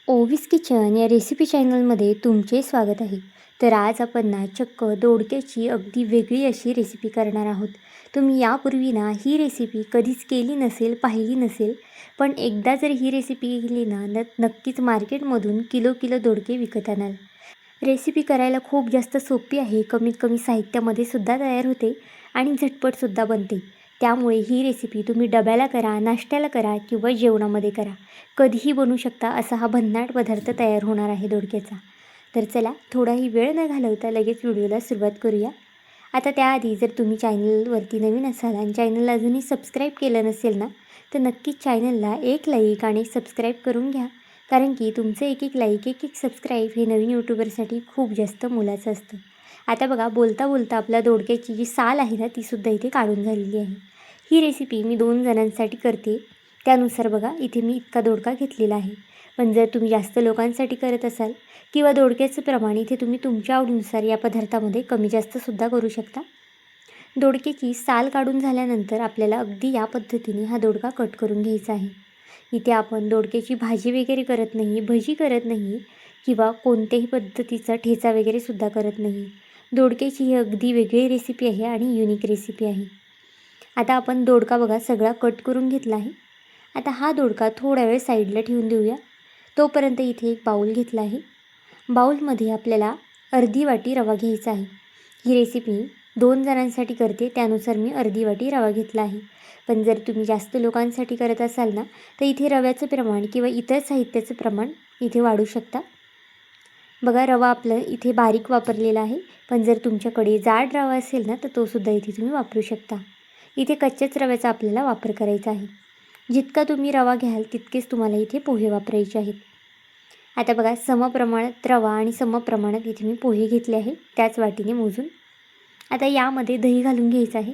ओवीस kitchen या recipe चॅनलमध्ये तुमचे स्वागत आहे. तर आज आपण ना चक्क दोडक्याची अगदी वेगळी अशी रेसिपी करणार आहोत. तुम्ही यापूर्वी ना ही रेसिपी कधीच केली नसेल, पाहिली नसेल, पण एकदा जर ही रेसिपी केली ना नक्कीच मार्केटमधून किलो किलो दोडके विकत आणाल. रेसिपी करायला खूप जास्त सोपी आहे. कमीत कमी साहित्यामध्ये सुद्धा तयार होते आणि झटपटसुद्धा बनते. त्यामुळे ही रेसिपी तुम्ही डब्याला करा, नाश्त्याला करा किंवा जेवणामध्ये करा. कधीही बनवू शकता असा हा भन्नाट पदार्थ तयार होणार आहे दोडक्याचा. तर चला थोडाही वेळ न घालवता लगेच व्हिडिओला सुरुवात करूया. आता त्याआधी जर तुम्ही चॅनलवरती नवीन असाल आणि चॅनलला अजूनही सबस्क्राईब केलं नसेल ना, तर नक्कीच चॅनलला एक लाईक आणि सबस्क्राईब करून घ्या. कारण की तुमचं एक एक लाईक, एक एक सबस्क्राईब हे नवीन यूट्यूबरसाठी खूप जास्त मोलाचं असतं. आता बघा बोलता बोलता आपल्या दोडक्याची जी साल आहे ना, तीसुद्धा इथे काढून झालेली आहे. ही रेसिपी मी 2 जणांसाठी करते. त्यानुसार बघा इथे मी इतका दोडका घेतलेला आहे. पण जर तुम्ही जास्त लोकांसाठी करत असाल किंवा दोडक्याचं प्रमाण इथे तुम्ही तुमच्या आवडीनुसार या पदार्थामध्ये कमी जास्तसुद्धा करू शकता. दोडक्याची साल काढून झाल्यानंतर आपल्याला अगदी या पद्धतीने हा दोडका कट करून घ्यायचा आहे. इथे आपण दोडक्याची भाजी वगैरे करत नाही, भजी करत नाही किंवा कोणत्याही पद्धतीचा ठेचा वगैरेसुद्धा करत नाही. दोडक्याची ही अगदी वेगळी रेसिपी आहे आणि युनिक रेसिपी आहे. आता आपण दोडका बघा सगळा कट करून घेतला आहे. आता हा दोडका थोडा वेळ साईडला ठेवून देऊया. तोपर्यंत इथे एक बाऊल घेतला आहे. बाऊलमध्ये आपल्याला अर्धी वाटी रवा घ्यायचा आहे. ही रेसिपी 2 जणांसाठी करते, त्यानुसार मी अर्धी वाटी रवा घेतला आहे. पण जर तुम्ही जास्त लोकांसाठी करत असाल ना, तर इथे रव्याचं प्रमाण किंवा इतर साहित्याचं प्रमाण इथे वाढू शकता. बघा रवा आपलं इथे बारीक वापरलेला आहे. पण जर तुमच्याकडे जाड रवा असेल ना, तर तोसुद्धा इथे तुम्ही वापरू शकता. इथे कच्च्याच रव्याचा आपल्याला वापर करायचा आहे. जितका तुम्ही रवा घ्याल तितकेच तुम्हाला इथे पोहे वापरायचे आहेत. आता बघा समप्रमाणात रवा आणि समप्रमाणात इथे मी पोहे घेतले आहे, त्याच वाटीने मोजून. आता यामध्ये दही घालून घ्यायचं आहे.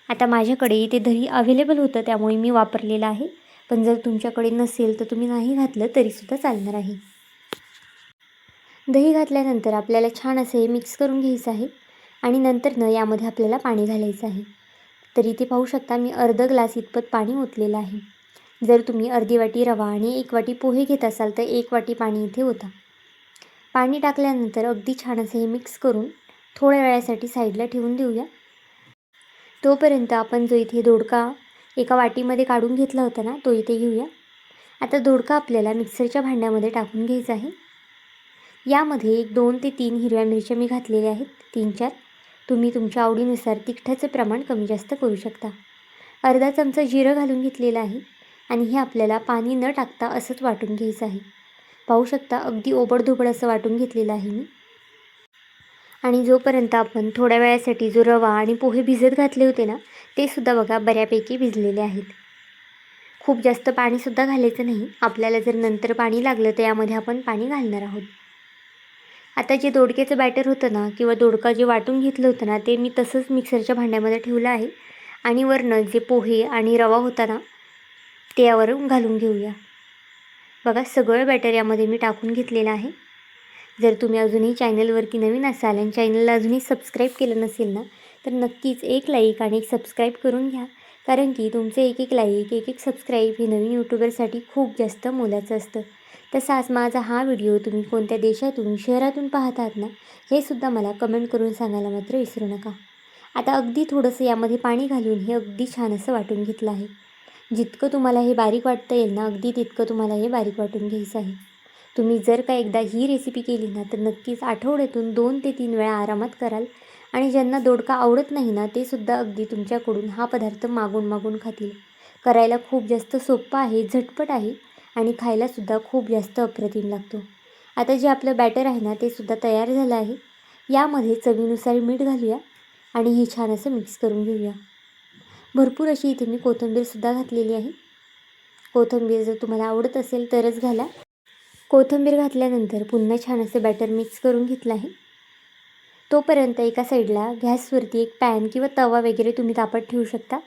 आता माझ्याकडे इथे दही अवेलेबल होतं त्यामुळे मी वापरलेलं आहे. पण जर तुमच्याकडे नसेल तर तुम्ही नाही घातलं तरीसुद्धा चालणार आहे. दही घातल्यानंतर आपल्याला छान असं हे मिक्स करून घ्यायचं आहे आणि नंतर यामध्ये आपल्याला पाणी घालायचं आहे. तर इथे पाहू शकता मी अर्धा ग्लास इतपत पाणी ओतलेलं आहे. जर तुम्ही अर्धी वाटी रवा आणि 1 वाटी पोहे घेत असाल तर 1 वाटी पाणी इथे ओता. पाणी टाकल्यानंतर अगदी छान असं हे मिक्स करून थोड्या वेळासाठी साईडला ठेवून देऊया. तोपर्यंत आपण जो इथे दोडका एका वाटीमध्ये काढून घेतला होता ना, तो इथे घेऊया. आता दोडका आपल्याला मिक्सरच्या भांड्यामध्ये टाकून घ्यायचा आहे. यामध्ये 2 ते 3 हिरव्या मिरच्या मी घातलेल्या आहेत, 3-4. तुम्ही तुमच्या आवडीनुसार तिखटाचं प्रमाण कमी जास्त करू शकता. अर्धा चमचा जिरं घालून घेतलेलं आहे आणि हे आपल्याला पाणी न टाकता असंच वाटून घ्यायचं आहे. पाहू शकता अगदी ओबडधोबड असं वाटून घेतलेलं आहे मी. आणि जोपर्यंत आपण थोड्या वेळासाठी जो रवा आणि पोहे भिजत घातले होते ना, ते सुद्धा बघा बऱ्यापैकी भिजलेले आहेत. खूप जास्त पाणीसुद्धा घालायचं नाही. आपल्याला जर नंतर पाणी लागलं तर यामध्ये आपण पाणी घालणार आहोत. आता जे दोडक्याचं बॅटर होतं ना किंवा दोडका जे वाटून घेतलं होतं ना, ते मी तसंच मिक्सरच्या भांड्यामध्ये ठेवलं आहे आणि वरनं जे पोहे आणि रवा होता ना, ते यावरून घालून घेऊया. बघा सगळं बॅटर यामध्ये मी टाकून घेतलेलं आहे. जर तुम्ही अजूनही चॅनलवरती नवीन असाल आणि चॅनलला अजूनही सबस्क्राईब केलं नसेल ना, तर नक्कीच एक लाईक आणि एक सबस्क्राईब करून घ्या. कारण की तुमचे एक एक लाईक, एक एक सबस्क्राईब हे नवीन यूट्यूबरसाठी खूप जास्त मोलाचं असतं. तसाच माझा हा व्हिडिओ तुम्ही कोणत्या देशातून, शहरातून पाहत आहात ना, हे सुद्धा मला कमेंट करून सांगायला मात्र विसरू नका. आता अगदी थोडंसं यामध्ये पाणी घालून हे अगदी छान असं वाटून घेतलं आहे. जितकं तुम्हाला हे बारीक वाटता येईल ना, अगदी तितकं तुम्हाला हे बारीक वाटून घ्यायचं आहे. तुम्ही जर का एकदा ही रेसिपी केली ना, तर नक्कीच आठवड्यातून 2 ते 3 वेळा आरामात कराल आणि ज्यांना दोडका आवडत नाही ना, ते सुद्धा अगदी तुमच्याकडून हा पदार्थ मागून मागून खातील. करायला खूप जास्त सोपं आहे, झटपट आहे आणि खायलासुद्धा खूप जास्त अप्रतिम लागतो. आता जे आपलं बॅटर आहे ना, ते सुद्धा तयार झालं आहे. यामध्ये चवीनुसार मीठ घालूया आणि हे छान असं मिक्स करून घेऊया. भरपूर अशी इथे मी कोथिंबीरसुद्धा घातलेली आहे. कोथिंबीर जर तुम्हाला आवडत असेल तरच घाला. कोथिंबीर घातल्यानंतर पुन्हा छान असं बॅटर मिक्स करून घेतलं आहे. तोपर्यंत एका साईडला गॅसवरती एक पॅन किंवा तवा वगैरे तुम्ही तापत ठेवू शकता.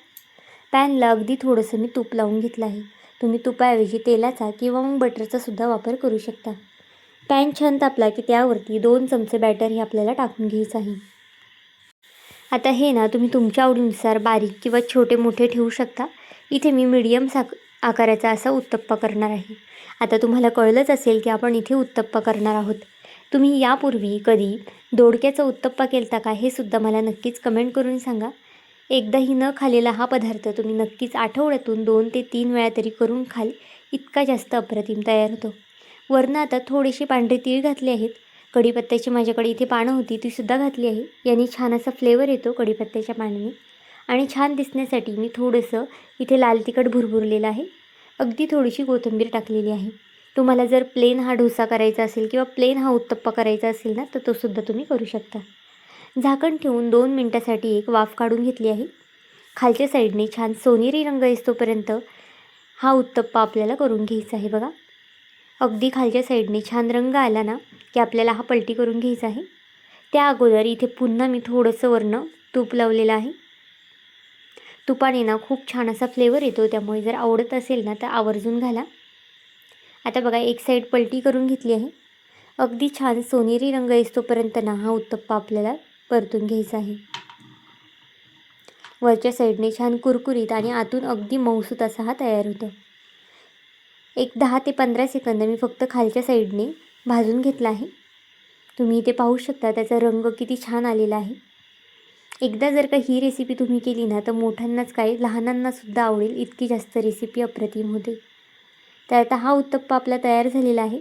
पॅनला अगदी थोडंसं मी तूप लावून घेतलं आहे. तुम्ही तुपाऐवजी तेलाचा किंवा मग बटरचा सुद्धा वापर करू शकता. पॅन छान तापला की त्यावरती 2 चमचे बॅटर हे आपल्याला टाकून घ्यायचं आहे. आता हे ना तुम्ही तुमच्या आवडीनुसार बारीक किंवा छोटे मोठे ठेवू शकता. इथे मी मीडियम आकाराचा असा उत्तप्पा करणार आहे. आता तुम्हाला कळलंच असेल की आपण इथे उत्तप्पा करणार आहोत. तुम्ही यापूर्वी कधी दोडक्याचा उत्तप्पा केलता का हे सुद्धा मला नक्कीच कमेंट करून सांगा. एकदाही न खाल्लेला हा पदार्थ तुम्ही नक्कीच आठवड्यातून 2 ते 3 वेळा तरी करून खाल. इतका जास्त अप्रतिम तयार होतो. वरनं आता थोडेसे पांढरे तीळ घातले आहेत. कढीपत्त्याची माझ्याकडे इथे पानं होती तीसुद्धा घातली आहे. याने छान असा फ्लेवर येतो कढीपत्त्याच्या पानाने. आणि छान दिसण्यासाठी मी थोडंसं इथे लाल तिखट भुरभुरलेलं आहे. अगदी थोडीशी कोथिंबीर टाकलेली आहे. तुम्हाला जर प्लेन हा डोसा करायचा असेल किंवा प्लेन हा उत्तप्पा करायचा असेल ना तर तोसुद्धा तुम्ही करू शकता. झाकण ठेवून 2 मिनटासाठी एक वाफ काढून घेतली आहे. खालच्या साईडने छान सोनेरी रंग येतोपर्यंत हा उत्तप्पा आपल्याला करून घ्यायचा आहे बघा. अगदी खालच्या साईडने छान रंग आला ना की आपल्याला हा पलटी करून घ्यायचा आहे. त्या अगोदर इथे पुन्हा मी थोडंसं वरनं तूप लावलेलं आहे. तुपाने ना खूप छान असा फ्लेवर येतो, त्यामुळे जर आवडत असेल ना तर आवर्जून घाला. आता बघा एक साईड पलटी करून घेतली आहे. अगदी छान सोनेरी रंग येतोपर्यंत ना हा उत्तप्पा आपल्याला परतून घ्यायचा आहे. वरच्या साईडने छान कुरकुरीत आणि आतून अगदी मऊसूत असा हा तयार होतो. एक 10 ते 15 सेकंद मी फक्त खालच्या साईडने भाजून घेतला आहे. तुम्ही इथे पाहू शकता त्याचा रंग किती छान आलेला आहे. एकदा जर का ही रेसिपी तुम्ही केली ना तर मोठ्यांनाच काय लहानांनासुद्धा आवडेल, इतकी जास्त रेसिपी अप्रतिम होते. तर आता हा उत्तप्पा आपला तयार झालेला आहे.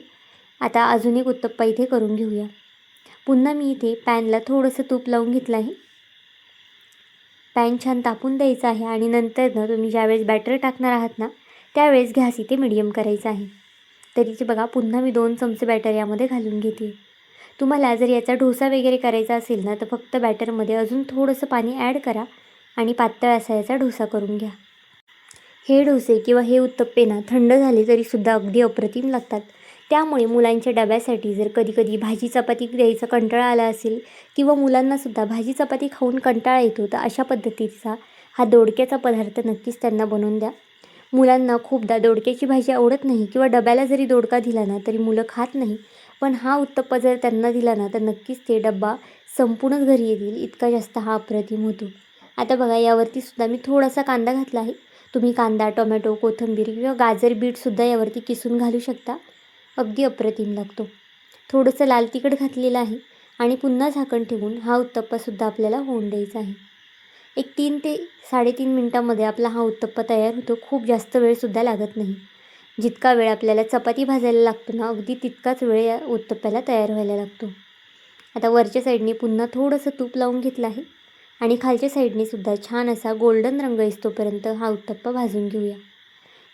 आता अजून एक उत्तप्पा इथे करून घेऊया. पुन्हा मी इथे पॅनला थोडंसं तूप लावून घेतलं आहे. पॅन छान तापून द्यायचा आहे आणि नंतर ना तुम्ही ज्यावेळेस बॅटर टाकणार आहात ना त्यावेळेस गॅस इथे मीडियम करायचा आहे. तर इथे बघा पुन्हा मी 2 चमचे बॅटर यामध्ये घालून घेते. तुम्हाला जर याचा डोसा वगैरे करायचा असेल ना तर फक्त बॅटरमध्ये अजून थोडंसं पाणी ॲड करा आणि पातळ असा याचा डोसा करून घ्या. हे डोसे किंवा हे उत्तप्पे ना थंड झाले तरीसुद्धा अगदी अप्रतिम लागतात. त्यामुळे मुलांच्या डब्यासाठी जर कधी भाजी चपाती द्यायचा कंटाळा आला असेल किंवा मुलांनासुद्धा भाजी चपाती खाऊन कंटाळा येतो तर अशा पद्धतीचा हा दोडक्याचा पदार्थ नक्कीच त्यांना बनवून द्या. मुलांना खूपदा दोडक्याची भाजी आवडत नाही किंवा डब्याला जरी दोडका दिला ना तरी मुलं खात नाही. पण हा उत्तप्पा जर त्यांना दिला ना तर नक्कीच ते डब्बा संपूर्णच घरी येतील, इतका जास्त हा अप्रतिम होतो. आता बघा यावरती सुद्धा मी थोडासा कांदा घातला आहे. तुम्ही कांदा, टोमॅटो, कोथिंबीर किंवा गाजर, बीटसुद्धा यावरती किसून घालू शकता. अगदी अप्रतिम लागतो. थोडंसं लाल तिखट घातलेलं आहे आणि पुन्हा झाकण ठेवून हा उत्तप्पासुद्धा आपल्याला होऊन द्यायचा आहे. एक 3 ते 3.5 मिनटामध्ये आपला हा उत्तप्पा तयार होतो. खूप जास्त वेळसुद्धा लागत नाही. जितका वेळ आपल्याला चपाती भाजायला लागतो ना अगदी तितकाच वेळ या उत्तप्प्याला तयार व्हायला लागतो. आता वरच्या साईडने पुन्हा थोडंसं तूप लावून घेतलं आहे आणि खालच्या साईडने सुद्धा छान असा गोल्डन रंग येतोपर्यंत हा उत्तप्पा भाजून घेऊया.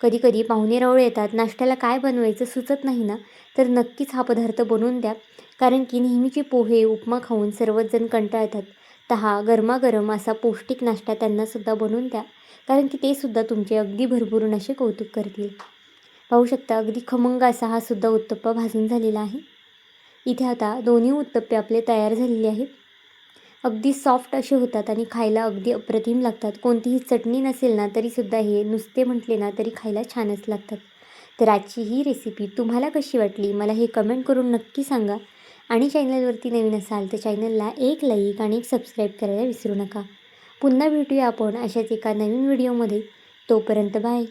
कधी पाहुणेरावळे येतात, नाश्त्याला काय बनवायचं सुचत नाही ना तर नक्कीच हा पदार्थ बनवून द्या. कारण की नेहमीचे पोहे, उपमा खाऊन सर्वच जण कंटाळतात. तर हा गरमागरम असा पौष्टिक नाश्ता त्यांनासुद्धा बनवून द्या. कारण की ते सुद्धा तुमचे अगदी भरभरून असे कौतुक करतील. पाहू शकता अगदी खमंग असा हा सुद्धा उत्तप्पा भाजून झालेला आहे. इथे आता दोन्ही उत्तप्पे आपले तयार झालेले आहेत. अगदी सॉफ्ट असे होतात आणि खायला अगदी अप्रतिम लागतात. कोणतीही चटणी नसेल ना तरीसुद्धा हे नुसते म्हटले ना तरी खायला छानच लागतात. तर आजची ही रेसिपी तुम्हाला कशी वाटली मला हे कमेंट करून नक्की सांगा. आणि चॅनलवरती नवीन असाल तर चॅनलला एक लाईक आणि एक सबस्क्राईब करायला विसरू नका. पुन्हा भेटूया आपण अशाच एका नवीन व्हिडिओमध्ये. तोपर्यंत बाय.